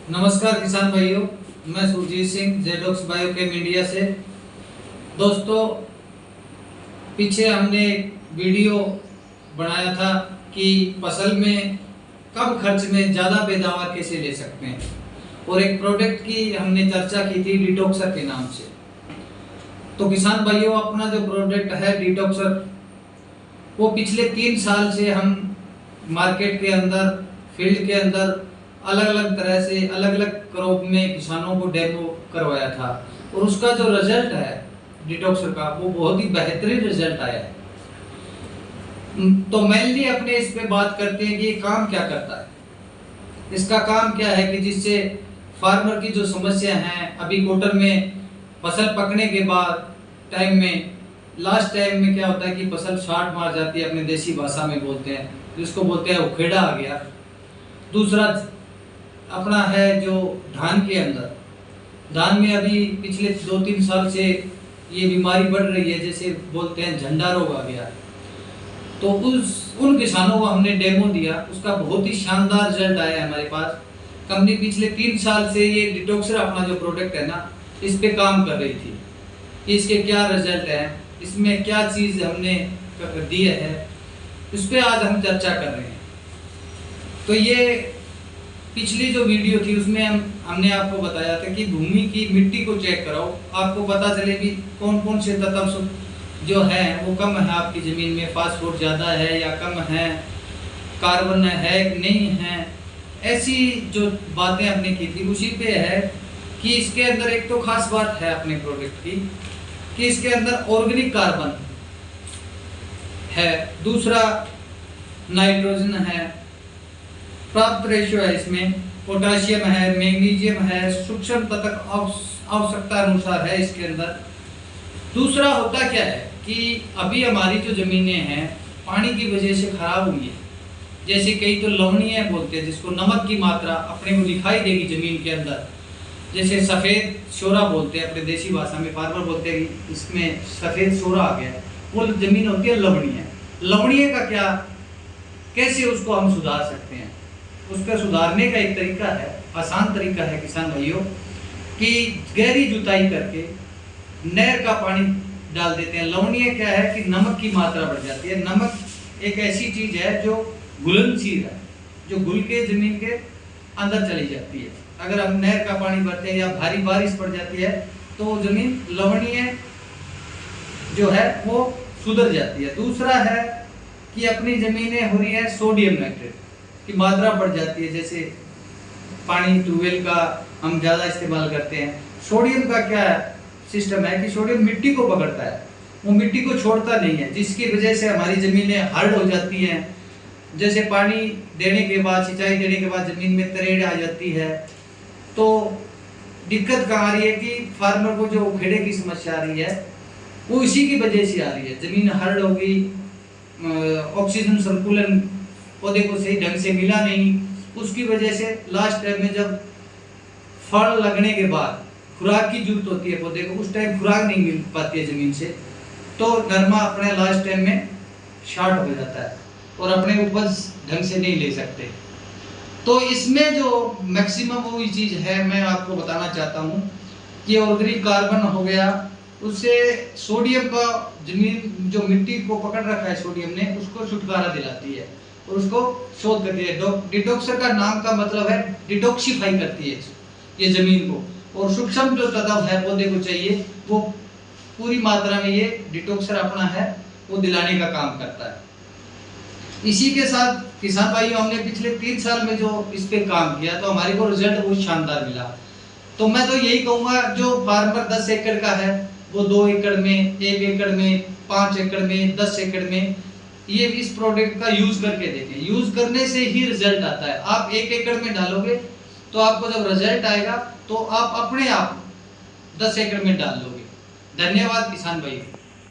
नमस्कार किसान भाइयों, मैं सुरजीत सिंह जेडॉक्स बायोकेम इंडिया से। दोस्तों, पीछे हमने एक वीडियो बनाया था कि फसल में कम खर्च में ज़्यादा पैदावार कैसे ले सकते हैं, और एक प्रोडक्ट की हमने चर्चा की थी डिटॉक्सर के नाम से। तो किसान भाइयों, अपना जो प्रोडक्ट है डिटॉक्सर, वो पिछले 3 साल से हम मार्केट के अंदर, फील्ड के अंदर अलग अलग तरह से अलग अलग क्रॉप में किसानों को डेमो करवाया था, और उसका जो रिजल्ट है डिटॉक्सर का, वो बहुत ही बेहतरीन रिजल्ट आया है। तो मेनली अपने इस पे बात करते हैं कि ये काम क्या करता है। इसका काम क्या है कि जिससे फार्मर की जो समस्या है, अभी कॉटन में फसल पकने के बाद टाइम में, लास्ट टाइम में क्या होता है कि फसल शार्ट मार जाती है, अपने देसी भाषा में बोलते हैं, जिसको बोलते हैं उखेड़ा आ गया। दूसरा अपना है जो धान के अंदर, धान में अभी पिछले 2-3 साल से ये बीमारी बढ़ रही है, जैसे बोलते हैं झंडा रोग आ गया। तो उन किसानों को हमने डेमो दिया, उसका बहुत ही शानदार रिजल्ट आया है हमारे पास। कंपनी पिछले 3 साल से ये डिटॉक्सर अपना जो प्रोडक्ट है ना, इस पे काम कर रही थी कि इसके क्या रिजल्ट है, इसमें क्या चीज़ हमने दी है, उस पर आज हम चर्चा कर रहे हैं। तो ये पिछली जो वीडियो थी उसमें हमने आपको बताया था कि भूमि की मिट्टी को चेक कराओ, आपको पता चले कि कौन कौन से तत्व जो है वो कम है आपकी ज़मीन में, फास्फोरस ज़्यादा है या कम है, कार्बन है नहीं है, ऐसी जो बातें हमने की थी उसी पे है कि इसके अंदर एक तो खास बात है अपने प्रोडक्ट की कि इसके अंदर ऑर्गेनिक कार्बन है, दूसरा नाइट्रोजन है, प्राप्त रेशियो है, इसमें पोटाशियम है, मैग्नीशियम है, सूक्ष्म तत्व आवश्यकता अनुसार है इसके अंदर। दूसरा होता क्या है कि अभी हमारी जो ज़मीनें हैं पानी की वजह से खराब हुई है, जैसे कई तो लवणीय बोलते हैं, जिसको नमक की मात्रा अपने को दिखाई देगी ज़मीन के अंदर, जैसे सफ़ेद शोरा बोलते हैं, अपने देसी भाषा में फार्मर बोलते हैं कि इसमें सफ़ेद शोरा आ गया है, वो ज़मीन होती है लवणीय। लवणीय का क्या, कैसे उसको हम सुधार सकते हैं? उसका सुधारने का एक तरीका है, आसान तरीका है किसान भाइयों, कि गहरी जुताई करके नहर का पानी डाल देते हैं। लवणीय क्या है कि नमक की मात्रा बढ़ जाती है। नमक एक ऐसी चीज है जो घुलनशील है, जो घुल के जमीन के अंदर चली जाती है। अगर हम नहर का पानी भरते हैं या भारी बारिश पड़ जाती है तो जमीन लवणीय जो है वो सुधर जाती है। दूसरा है कि अपनी जमीनें हो रही है सोडियम नाइट्रेट की मात्रा बढ़ जाती है, जैसे पानी ट्यूबवेल का हम ज़्यादा इस्तेमाल करते हैं। सोडियम का क्या सिस्टम है कि सोडियम मिट्टी को पकड़ता है, वो मिट्टी को छोड़ता नहीं है, जिसकी वजह से हमारी ज़मीनें हार्ड हो जाती हैं। जैसे पानी देने के बाद, सिंचाई देने के बाद ज़मीन में तरेड़ आ जाती है, तो दिक्कत कहाँ आ रही है कि फार्मर को जो उखेड़े की समस्या आ रही है वो इसी की वजह से आ रही है। ज़मीन हार्ड हो गई, ऑक्सीजन संतुलन पौधे को सही ढंग से मिला नहीं, उसकी वजह से लास्ट टाइम में जब फल लगने के बाद खुराक की जरूरत होती है पौधे को, उस टाइम खुराक नहीं मिल पाती है ज़मीन से, तो नरमा अपने लास्ट टाइम में शार्ट हो जाता है और अपने उपज ढंग से नहीं ले सकते। तो इसमें जो मैक्सिमम वही चीज़ है मैं आपको बताना चाहता हूँ कि ऑर्गेनिक कार्बन हो गया, उससे सोडियम का जमीन जो मिट्टी को पकड़ रखा है सोडियम ने, उसको छुटकारा दिलाती है और उसको शोध करती है। डिटॉक्सर का नाम का मतलब है डिटॉक्सिफाई करती है ये जमीन को, और सूक्ष्म जो तत्व है पौधे को चाहिए वो पूरी मात्रा में ये डिटॉक्सर अपना है वो दिलाने का काम करता है। इसी के साथ किसान भाइयों, हमने पिछले 3 साल में जो इस पे काम किया तो हमारे को रिजल्ट बहुत शानदार मिला। तो मैं तो यही कहूँगा, जो फार्मर 10 एकड़ का है वो 2 एकड़ में, 1 एकड़ में, 5 एकड़ में, 10 एकड़ में ये इस प्रोडक्ट का यूज करके देखें। यूज करने से ही रिजल्ट आता है। आप 1 एकड़ में डालोगे तो आपको जब रिजल्ट आएगा तो आप अपने आप 10 एकड़ में डाल लोगे। धन्यवाद किसान भाई।